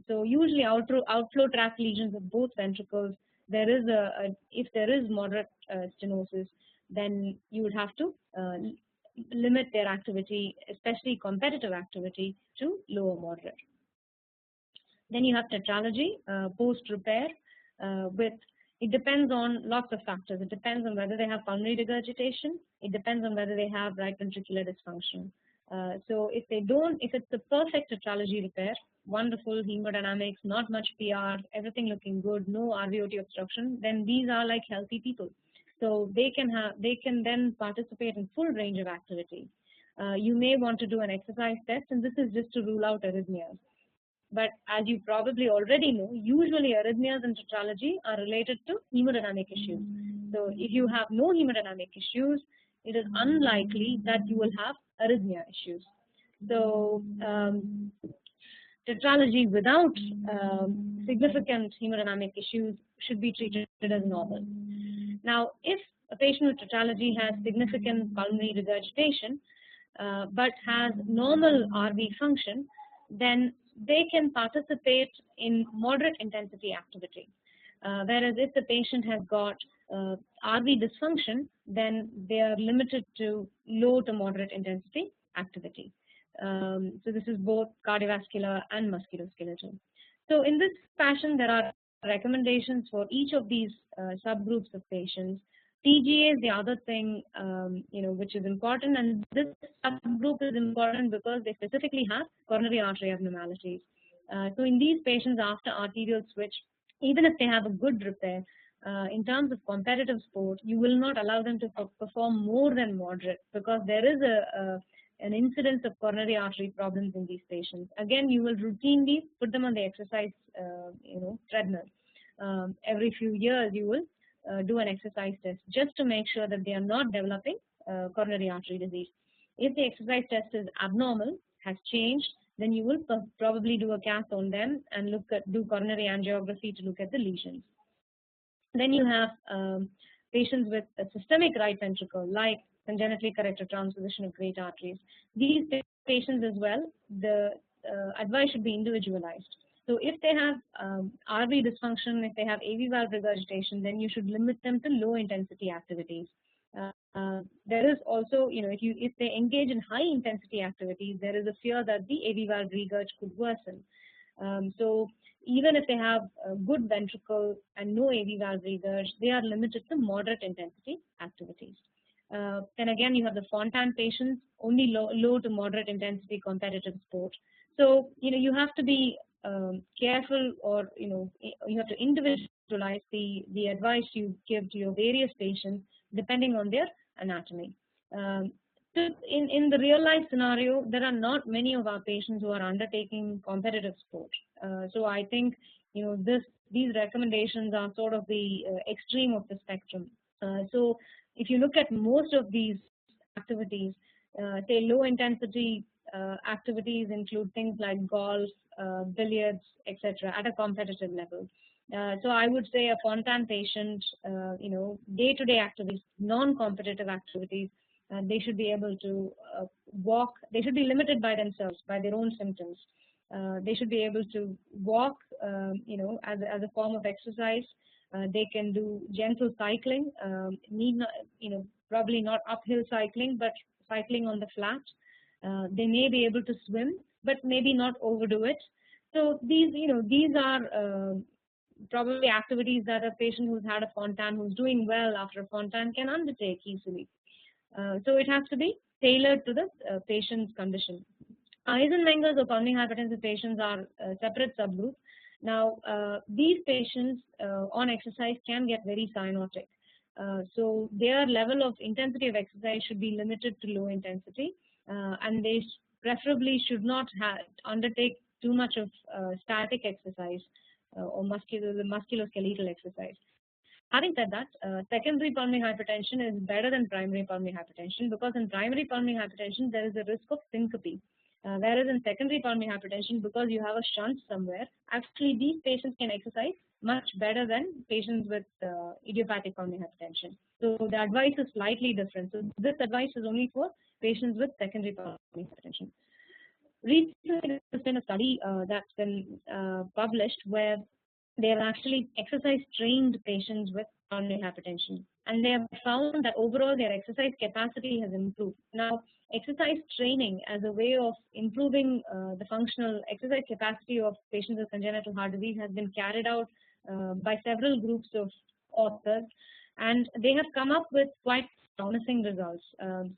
So usually outflow tract lesions of both ventricles, there is if there is moderate stenosis, then you would have to limit their activity, especially competitive activity, to low or moderate. Then you have tetralogy, post-repair, it depends on lots of factors. It depends on whether they have pulmonary regurgitation. It depends on whether they have right ventricular dysfunction. So if it's a perfect tetralogy repair, wonderful hemodynamics, not much PR, everything looking good, no RVOT obstruction, then these are like healthy people. So they can then participate in full range of activity. You may want to do an exercise test, and this is just to rule out arrhythmias. But as you probably already know, usually arrhythmias and tetralogy are related to hemodynamic issues. So if you have no hemodynamic issues, it is unlikely that you will have arrhythmia issues. So tetralogy without significant hemodynamic issues should be treated as normal. Now, if a patient with tetralogy has significant pulmonary regurgitation, but has normal RV function, then they can participate in moderate intensity activity. Whereas if the patient has got RV dysfunction, then they are limited to low to moderate intensity activity. So this is both cardiovascular and musculoskeletal. So in this fashion, there are recommendations for each of these subgroups of patients. TGA is the other thing, which is important, and this subgroup is important because they specifically have coronary artery abnormalities. So in these patients after arterial switch, even if they have a good repair, in terms of competitive sport, you will not allow them to perform more than moderate because there is an incidence of coronary artery problems in these patients. Again, you will routinely put them on the exercise, treadmill. Every few years, you will do an exercise test just to make sure that they are not developing coronary artery disease. If the exercise test is abnormal, has changed, then you will probably do a cath on them and do coronary angiography to look at the lesions. Then you have patients with a systemic right ventricle, like congenitally corrected transposition of great arteries. These patients as well, the advice should be individualized. So if they have RV dysfunction, if they have AV valve regurgitation, then you should limit them to low intensity activities. There is also, if they engage in high intensity activities, there is a fear that the AV valve regurg could worsen. So even if they have a good ventricle and no AV valve regurg, they are limited to moderate intensity activities. Then again, you have the Fontan patients, only low to moderate intensity competitive sport. So, you have to be careful, or, you have to individualize the advice you give to your various patients depending on their anatomy. So in the real life scenario, there are not many of our patients who are undertaking competitive sport. So I think, these recommendations are sort of the extreme of the spectrum. So if you look at most of these activities, say low intensity activities include things like golf, billiards, etc. at a competitive level. So I would say a Fontan patient, day-to-day activities, non-competitive activities, they should be able to walk. They should be limited by themselves, by their own symptoms. They should be able to walk, as a form of exercise. They can do gentle cycling, probably not uphill cycling, but cycling on the flat. They may be able to swim, but maybe not overdo it. So these are probably activities that a patient who's had a Fontan, who's doing well after a Fontan, can undertake easily. So it has to be tailored to the patient's condition. Eisenmenger's or pulmonary hypertensive patients are a separate subgroup. Now, these patients on exercise can get very cyanotic. So their level of intensity of exercise should be limited to low intensity, and they preferably should not undertake too much of static exercise or musculoskeletal exercise. Having said that, secondary pulmonary hypertension is better than primary pulmonary hypertension, because in primary pulmonary hypertension there is a risk of syncope. Whereas in secondary pulmonary hypertension, because you have a shunt somewhere, actually these patients can exercise much better than patients with idiopathic pulmonary hypertension. So the advice is slightly different. So this advice is only for patients with secondary pulmonary hypertension. Recently, there's been a study that's been published where they have actually exercise trained patients with pulmonary hypertension, and they have found that overall their exercise capacity has improved. Now, exercise training as a way of improving the functional exercise capacity of patients with congenital heart disease has been carried out by several groups of authors, and they have come up with quite promising results.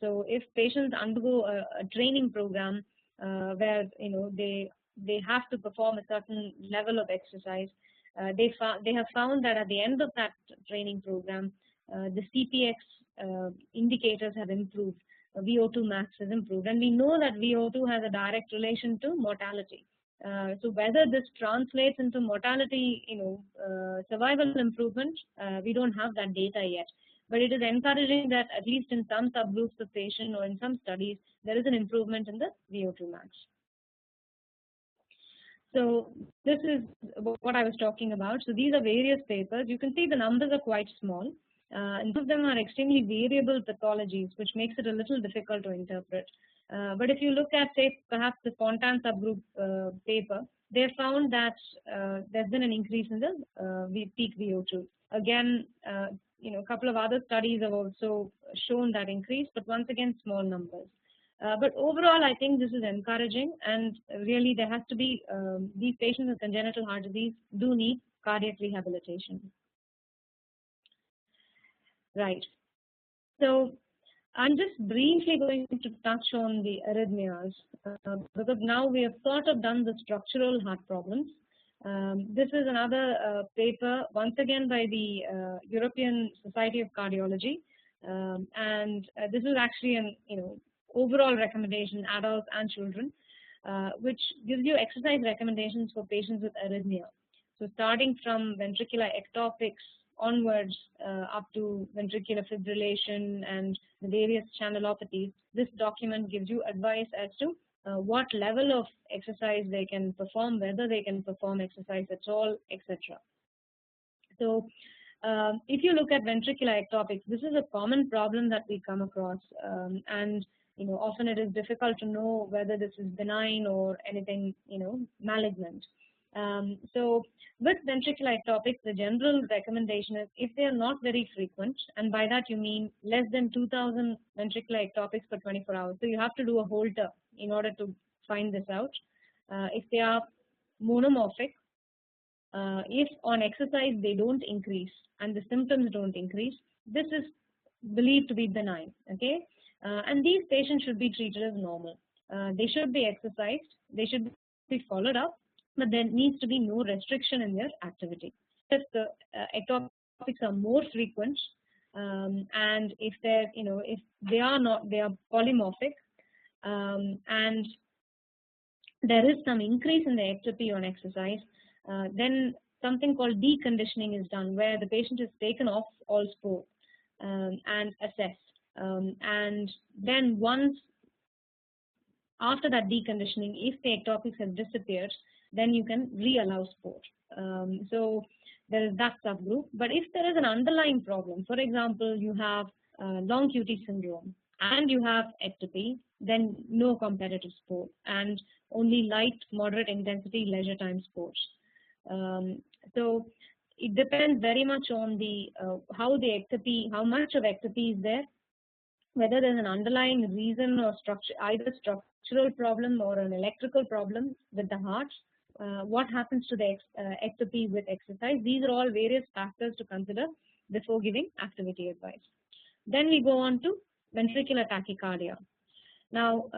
So if patients undergo a training program where they have to perform a certain level of exercise, they have found that at the end of that training program, the CPX indicators have improved, VO2 max has improved, and we know that VO2 has a direct relation to mortality. So whether this translates into mortality, survival improvement, we don't have that data yet. But it is encouraging that at least in some subgroups of patients or in some studies, there is an improvement in the VO2 max. So this is what I was talking about. So these are various papers. You can see the numbers are quite small. And some of them are extremely variable pathologies, which makes it a little difficult to interpret. But if you look at, say, perhaps the Fontan subgroup paper, they found that there's been an increase in the peak VO2. Again, a couple of other studies have also shown that increase, but once again, small numbers. But overall, I think this is encouraging, and really there has to be, these patients with congenital heart disease do need cardiac rehabilitation. Right. So I'm just briefly going to touch on the arrhythmias, because now we have sort of done the structural heart problems. This is another paper, once again by the European Society of Cardiology, and this is actually an overall recommendation, adults and children, which gives you exercise recommendations for patients with arrhythmia. So starting from ventricular ectopics onwards up to ventricular fibrillation and the various channelopathies, this document gives you advice as to what level of exercise they can perform, whether they can perform exercise at all, etc. So if you look at ventricular ectopics, this is a common problem that we come across, and often it is difficult to know whether this is benign or anything malignant. So with ventricular ectopics, the general recommendation is, if they are not very frequent, and by that you mean less than 2,000 ventricular ectopics per 24 hours, so you have to do a Holter in order to find this out. If they are monomorphic, if on exercise they don't increase and the symptoms don't increase, this is believed to be benign. Okay, and these patients should be treated as normal. They should be exercised, they should be followed up, but there needs to be no restriction in their activity. If the ectopics are more frequent, and if they're, if they are not, they are polymorphic, and there is some increase in the ectopy on exercise, then something called deconditioning is done, where the patient is taken off all sport and assessed. And then once after that deconditioning, if the ectopics have disappeared, then you can reallow sport. So there is that subgroup. But if there is an underlying problem, for example, you have long QT syndrome and you have ectopy, then no competitive sport and only light, moderate intensity leisure time sports. So it depends very much on the how the ectopy, how much of ectopy is there, whether there's an underlying reason or structure, either structural problem or an electrical problem with the heart. What happens to the ectopy with exercise? These are all various factors to consider before giving activity advice. Then we go on to ventricular tachycardia. Now,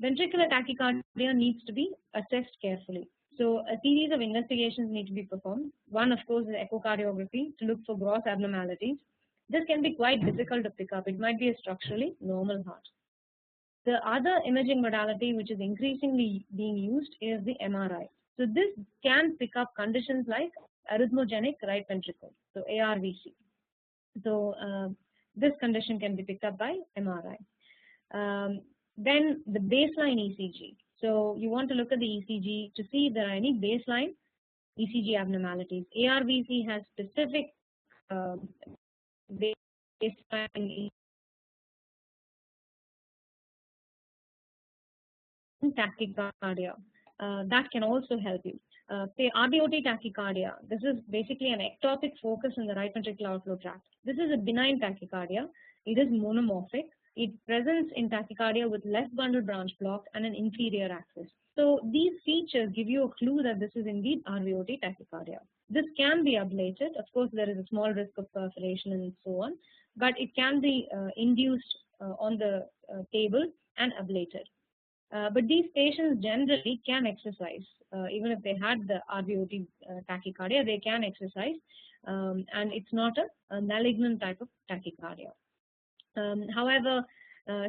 ventricular tachycardia needs to be assessed carefully. So a series of investigations need to be performed. One, of course, is echocardiography to look for gross abnormalities. This can be quite difficult to pick up. It might be a structurally normal heart. The other imaging modality which is increasingly being used is the MRI. So this can pick up conditions like arrhythmogenic right ventricle, so ARVC. So this condition can be picked up by MRI. Then the baseline ECG. So you want to look at the ECG to see if there are any baseline ECG abnormalities. ARVC has specific baseline tachycardia. That can also help you. Say RVOT tachycardia. This is basically an ectopic focus in the right ventricular outflow tract. This is a benign tachycardia. It is monomorphic. It presents in tachycardia with left bundle branch block and an inferior axis. So these features give you a clue that this is indeed RVOT tachycardia. This can be ablated. Of course, there is a small risk of perforation and so on, but it can be induced on the table and ablated. But these patients generally can exercise. Even if they had the RVOT tachycardia, they can exercise, and it's not a malignant type of tachycardia. However,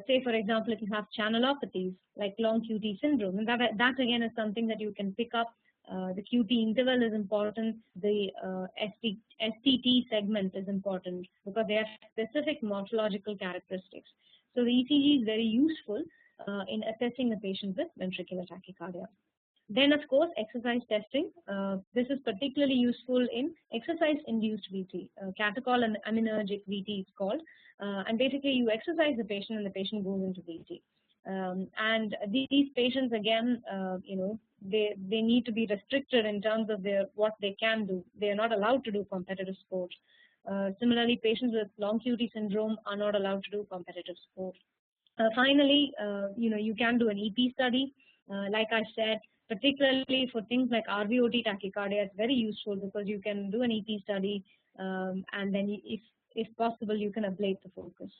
say for example, if you have channelopathies like long QT syndrome, and that again is something that you can pick up. The QT interval is important. The STT segment is important because they have specific morphological characteristics. So the ECG is very useful in assessing a patient with ventricular tachycardia. Then, of course, exercise testing. This is particularly useful in exercise-induced VT. Catechol and aminergic VT is called. And basically, you exercise the patient and the patient goes into VT. And these patients, again, they need to be restricted in terms of what they can do. They are not allowed to do competitive sports. Similarly, patients with long QT syndrome are not allowed to do competitive sport. Finally, you can do an EP study. Like I said, particularly for things like RVOT tachycardia, it's very useful because you can do an EP study, and then if possible, you can ablate the focus.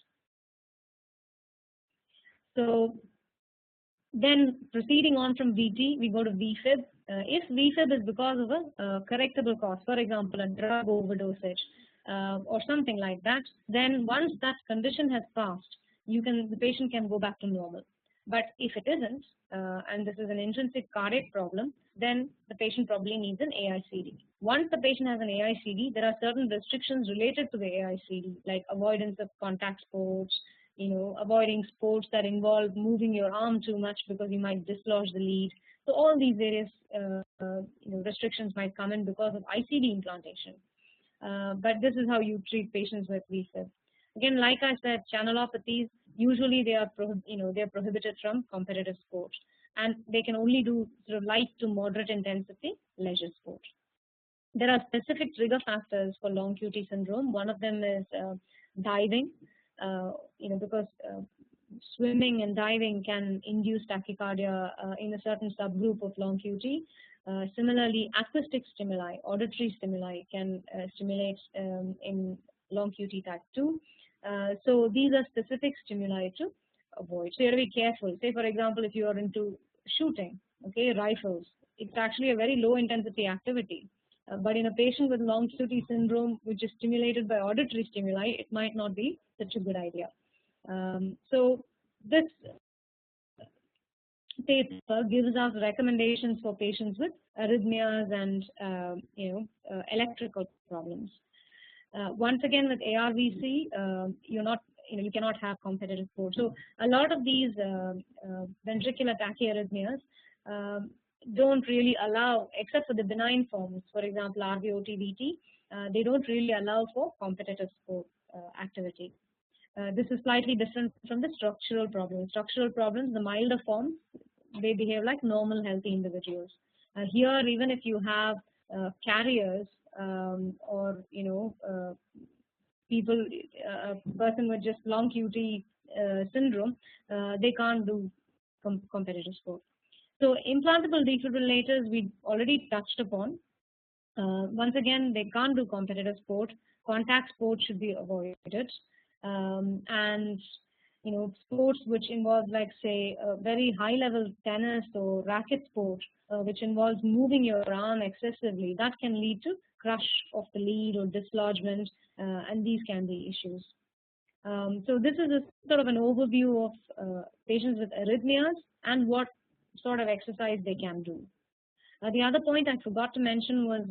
So then proceeding on from VT, we go to VFib. If VFib is because of a correctable cause, for example, a drug overdosage or something like that, then once that condition has passed, the patient can go back to normal. But if it isn't, and this is an intrinsic cardiac problem, then the patient probably needs an AICD. Once the patient has an AICD, there are certain restrictions related to the AICD, like avoidance of contact sports, avoiding sports that involve moving your arm too much because you might dislodge the lead. So all these various restrictions might come in because of ICD implantation. But this is how you treat patients with VFib. Again, like I said, channelopathies, usually they are prohibited from competitive sports, and they can only do sort of light to moderate intensity leisure sports. There are specific trigger factors for long QT syndrome. One of them is diving, because swimming and diving can induce tachycardia in a certain subgroup of long QT. Similarly, acoustic stimuli, auditory stimuli can stimulate in long QT type 2. So these are specific stimuli to avoid. So you have to be careful. Say, for example, if you are into shooting, rifles, it's actually a very low intensity activity. But in a patient with long QT syndrome, which is stimulated by auditory stimuli, it might not be such a good idea. So this paper gives us recommendations for patients with arrhythmias and electrical problems. Once again, with ARVC, you cannot have competitive sports. So a lot of these ventricular tachyarrhythmias don't really allow, except for the benign forms, for example, RVOT, VT, they don't really allow for competitive sport activity. This is slightly different from the structural problems. Structural problems, the milder forms, they behave like normal, healthy individuals. Here, even if you have carriers or people, a person with just long QT syndrome, they can't do competitive sport. So implantable defibrillators we already touched upon. Once again, they can't do competitive sport. Contact sport should be avoided. And sports which involve, like, say, a very high level tennis or racket sport, which involves moving your arm excessively, that can lead to crush of the lead or dislodgement, and these can be issues. So this is a sort of an overview of patients with arrhythmias and what sort of exercise they can do. The other point I forgot to mention was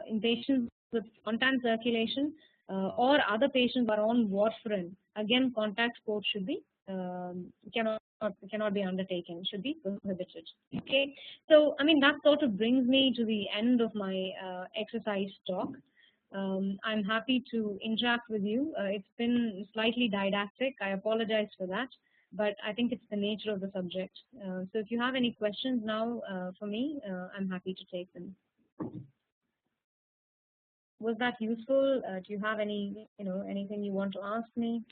in patients with spontan circulation or other patients who are on warfarin. Again, contact sports should be cannot be undertaken, should be prohibited. Okay, so I mean that sort of brings me to the end of my exercise talk. I'm happy to interact with you. It's been slightly didactic. I apologize for that, but I think it's the nature of the subject. So if you have any questions now for me, I'm happy to take them. Was that useful? Do you have any, anything you want to ask me?